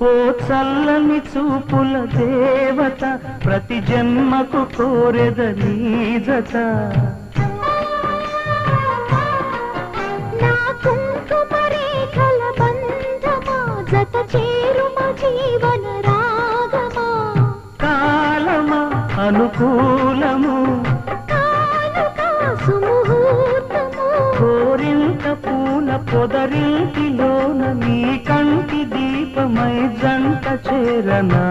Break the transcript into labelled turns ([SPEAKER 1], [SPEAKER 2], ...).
[SPEAKER 1] ఓ చల్లని చూపుల దేవత ప్రతి జన్మకు కోరెద నీ జత
[SPEAKER 2] నా కుంకుమ రేఖల బంధమా జత చేరుమ జీవన రాగమా
[SPEAKER 1] కాలమా అనుకూలము
[SPEAKER 2] కానుక సుముహూర్తము
[SPEAKER 1] కోరింత పూల పొదరింటిలోన నీ కంటి దీపమై జంట చేరనా